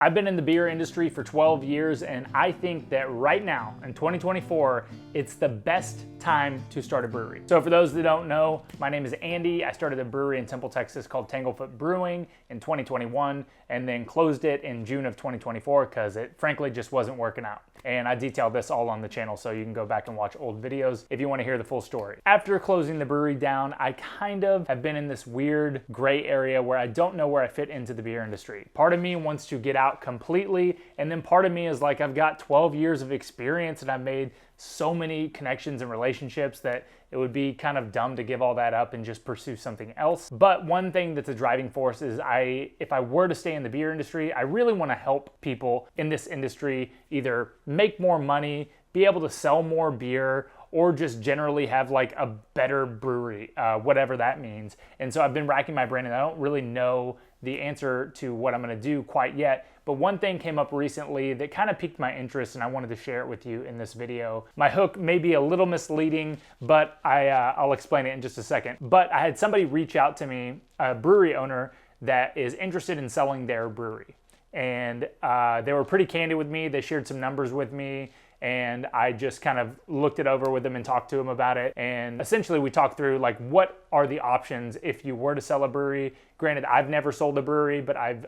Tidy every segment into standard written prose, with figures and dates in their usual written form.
I've been in the beer industry for 12 years, and I think that right now, in 2024, it's the best time to start a brewery. So for those that don't know, my name is Andy. I started a brewery in Temple, Texas called Tanglefoot Brewing in 2021, and then closed it in June of 2024 because it frankly just wasn't working out. And I detailed this all on the channel, so you can go back and watch old videos if you want to hear the full story. After closing the brewery down, I kind of have been in this weird gray area where I don't know where I fit into the beer industry. Part of me wants to get out completely, and then part of me is like, I've got 12 years of experience and I've made so many connections and relationships that it would be kind of dumb to give all that up and just pursue something else. But one thing that's a driving force is if I were to stay in the beer industry, I really want to help people in this industry either make more money, be able to sell more beer, or just generally have like a better brewery, whatever that means. And so I've been racking my brain and I don't really know the answer to what I'm gonna do quite yet. But one thing came up recently that kind of piqued my interest and I wanted to share it with you in this video. My hook may be a little misleading, but I'll explain it in just a second. But I had somebody reach out to me, a brewery owner that is interested in selling their brewery. And they were pretty candid with me. They shared some numbers with me, and I just kind of looked it over with them and talked to them about it. And essentially we talked through like, what are the options if you were to sell a brewery? Granted, I've never sold a brewery, but I've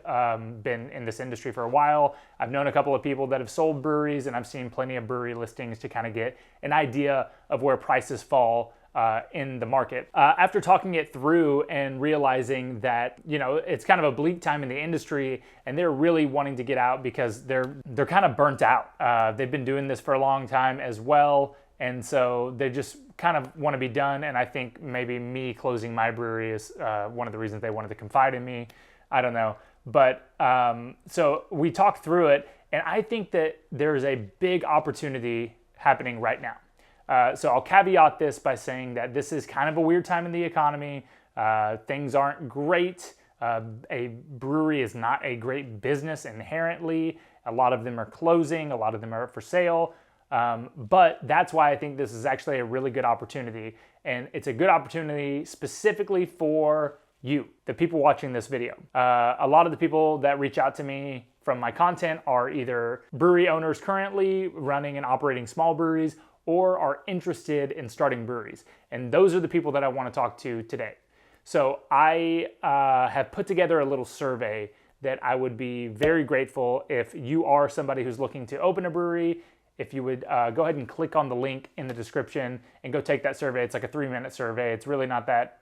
been in this industry for a while. I've known a couple of people that have sold breweries, and I've seen plenty of brewery listings to kind of get an idea of where prices fall in the market. After talking it through and realizing that, you know, it's kind of a bleak time in the industry and they're really wanting to get out because they're kind of burnt out. They've been doing this for a long time as well. And so they just kind of want to be done. And I think maybe me closing my brewery is one of the reasons they wanted to confide in me. I don't know. But so we talked through it, and I think that there's a big opportunity happening right now. So I'll caveat this by saying that this is kind of a weird time in the economy. Things aren't great. A brewery is not a great business inherently. A lot of them are closing. A lot of them are up for sale. But that's why I think this is actually a really good opportunity. And it's a good opportunity specifically for you, the people watching this video. A lot of the people that reach out to me from my content are either brewery owners currently running and operating small breweries, or are interested in starting breweries. And those are the people that I want to talk to today. So I have put together a little survey that I would be very grateful if you are somebody who's looking to open a brewery, if you would go ahead and click on the link in the description and go take that survey. It's like a 3-minute survey. It's really not that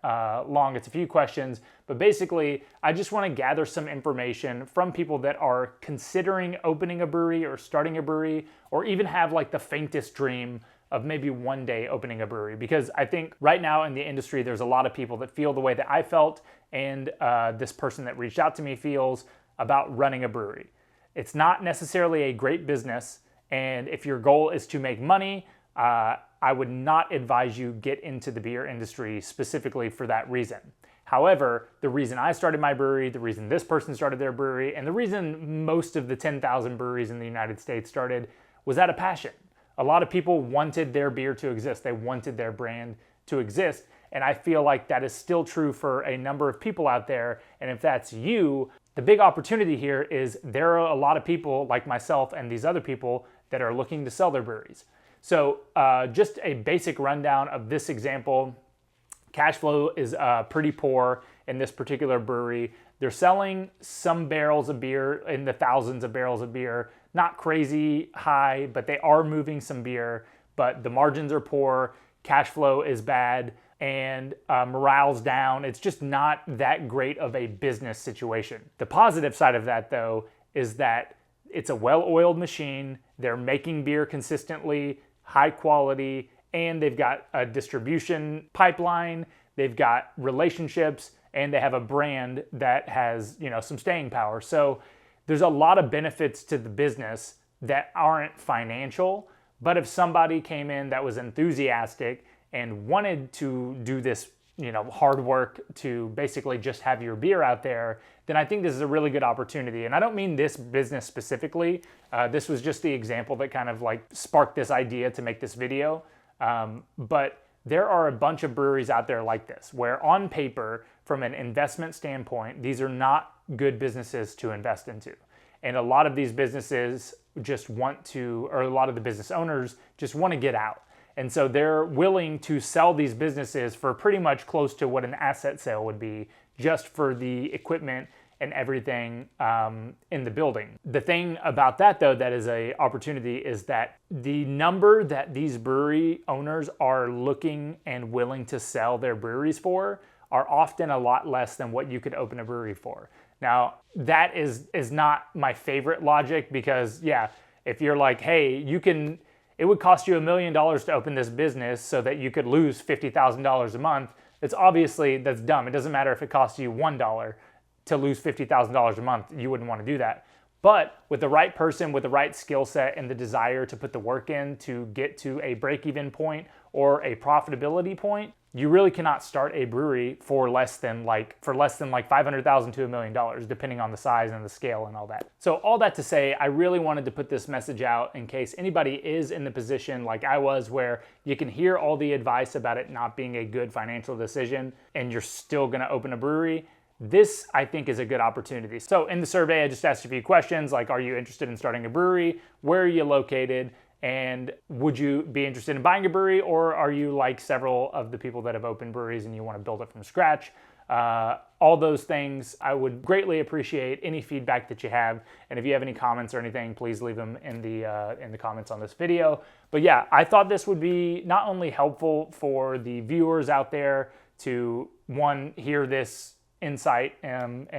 long. It's a few questions, but basically I just want to gather some information from people that are considering opening a brewery or starting a brewery, or even have like the faintest dream of maybe one day opening a brewery. Because I think right now in the industry, there's a lot of people that feel the way that I felt and this person that reached out to me feels about running a brewery. It's not necessarily a great business. And if your goal is to make money, I would not advise you get into the beer industry specifically for that reason. However, the reason I started my brewery, the reason this person started their brewery, and the reason most of the 10,000 breweries in the United States started was out of passion. A lot of people wanted their beer to exist. They wanted their brand to exist. And I feel like that is still true for a number of people out there. And if that's you, the big opportunity here is there are a lot of people like myself and these other people that are looking to sell their breweries. So just a basic rundown of this example. Cash flow is pretty poor in this particular brewery. They're selling some barrels of beer, in the thousands of barrels of beer. Not crazy high, but they are moving some beer, but the margins are poor, cash flow is bad, and morale's down. It's just not that great of a business situation. The positive side of that, though, is that it's a well-oiled machine. They're making beer consistently, high quality, and they've got a distribution pipeline, they've got relationships, and they have a brand that has, you know, some staying power. So there's a lot of benefits to the business that aren't financial, but if somebody came in that was enthusiastic and wanted to do this, you know, hard work to basically just have your beer out there, then I think this is a really good opportunity. And I don't mean this business specifically. This was just the example that kind of like sparked this idea to make this video. But there are a bunch of breweries out there like this, where on paper, from an investment standpoint, these are not good businesses to invest into. And a lot of these businesses just want to, or a lot of the business owners just want to get out. And so they're willing to sell these businesses for pretty much close to what an asset sale would be, just for the equipment and everything in the building. The thing about that, though, that is an opportunity, is that the number that these brewery owners are looking and willing to sell their breweries for are often a lot less than what you could open a brewery for. Now, that is not my favorite logic, because yeah, if you're like, hey, it would cost you $1 million to open this business so that you could lose $50,000 a month. That's dumb. It doesn't matter if it costs you $1 to lose $50,000 a month. You wouldn't want to do that. But with the right person, with the right skill set and the desire to put the work in to get to a break-even point or a profitability point, you really cannot start a brewery for less than like $500,000 to $1 million, depending on the size and the scale and all that. So all that to say, I really wanted to put this message out in case anybody is in the position like I was, where you can hear all the advice about it not being a good financial decision and you're still gonna open a brewery. This, I think, is a good opportunity. So in the survey, I just asked a few questions like, are you interested in starting a brewery? Where are you located? And would you be interested in buying a brewery, or are you like several of the people that have opened breweries and you want to build it from scratch? All those things, I would greatly appreciate any feedback that you have. And if you have any comments or anything, please leave them in the comments on this video. But yeah, I thought this would be not only helpful for the viewers out there to, one, hear this insight and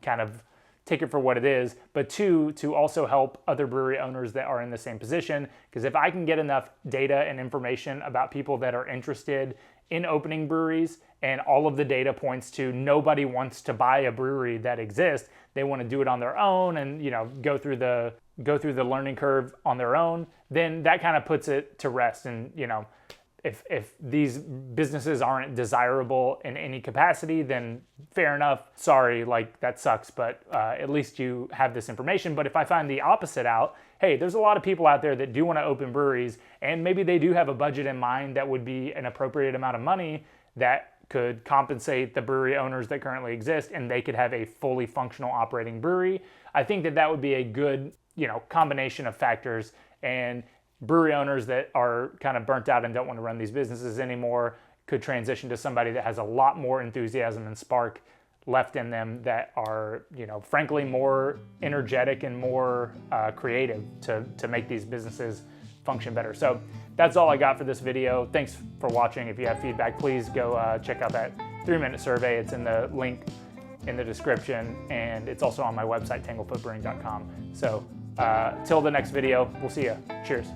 kind of take it for what it is, but two, to also help other brewery owners that are in the same position. Because if I can get enough data and information about people that are interested in opening breweries, and all of the data points to nobody wants to buy a brewery that exists, they want to do it on their own and, you know, go through the learning curve on their own, then that kind of puts it to rest. And, you know, if these businesses aren't desirable in any capacity, then fair enough. Sorry, like that sucks, but at least you have this information. But if I find the opposite out, hey, there's a lot of people out there that do want to open breweries, and maybe they do have a budget in mind that would be an appropriate amount of money that could compensate the brewery owners that currently exist, and they could have a fully functional operating brewery. I think that would be a good, you know, combination of factors. And brewery owners that are kind of burnt out and don't want to run these businesses anymore could transition to somebody that has a lot more enthusiasm and spark left in them, that are, you know, frankly more energetic and more creative to make these businesses function better. So that's all I got for this video. Thanks for watching. If you have feedback, please go check out that 3-minute survey. It's in the link in the description, and it's also on my website, tanglefootbrewing.com. So till the next video, we'll see you. Cheers.